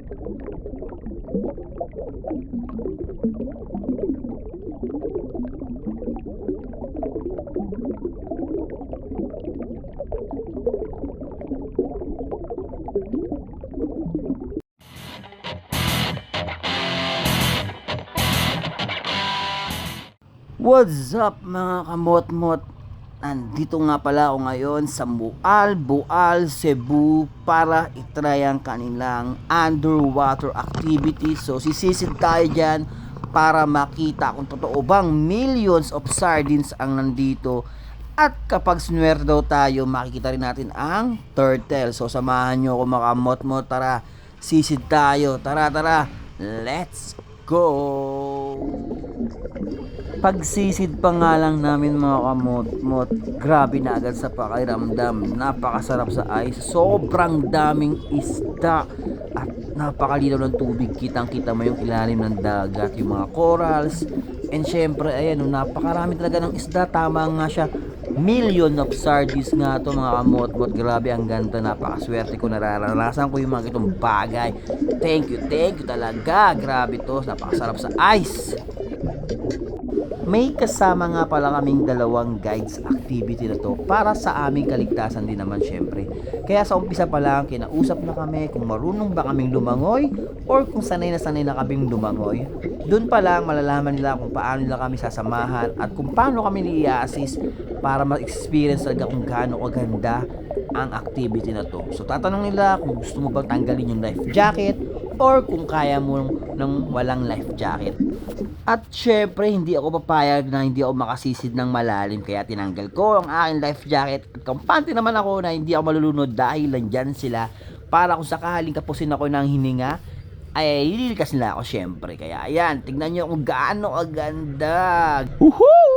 What's up mga kamot-mot? Nandito nga pala ako ngayon sa Boal, Cebu para itry ang kanilang underwater activity. So sisisid tayo dyan para makita kung totoo bang millions of sardines ang nandito. At kapag swerte daw tayo, makikita rin natin ang turtle. So samahan nyo ako mga kamot-mot. Tara, sisid tayo. Tara, let's go! Pagsisid pa nga lang namin mga kamot-mot, grabe na agad sa pakiramdam. Napakasarap sa ice, sobrang daming isda at napakalinaw ng tubig. Kitang-kita mo yung ilalim ng dagat, yung mga corals. And syempre, ayan, napakarami talaga ng isda. Tama nga siya, million of sardines nga to mga kamot-mot. Grabe ang ganda, napakaswerte ko, nararanasan ko yung mga itong bagay. Thank you talaga. Grabe to, napakasarap sa ice. May kasama nga pala kaming dalawang guides activity na to para sa aming kaligtasan din naman syempre. Kaya sa umpisa pa lang, kinausap na kami kung marunong ba kaming lumangoy or kung sanay na kaming lumangoy. Doon pa lang malalaman nila kung paano nila kami sasamahan at kung paano kami i-assist para ma-experience talaga kung gaano kaganda ang activity na to. So tatanong nila kung gusto mo bang tanggalin yung life jacket or kung kaya mo ng walang life jacket. At syempre, hindi ako papayag na hindi ako makasisid ng malalim, kaya tinanggal ko ang aking life jacket at kampante naman ako na hindi ako malulunod dahil nandyan sila para kung sakaling kapusin ako ng hininga ay ililikas nila ako syempre. Kaya ayan, tignan nyo kung gaano kaganda. Woohoo!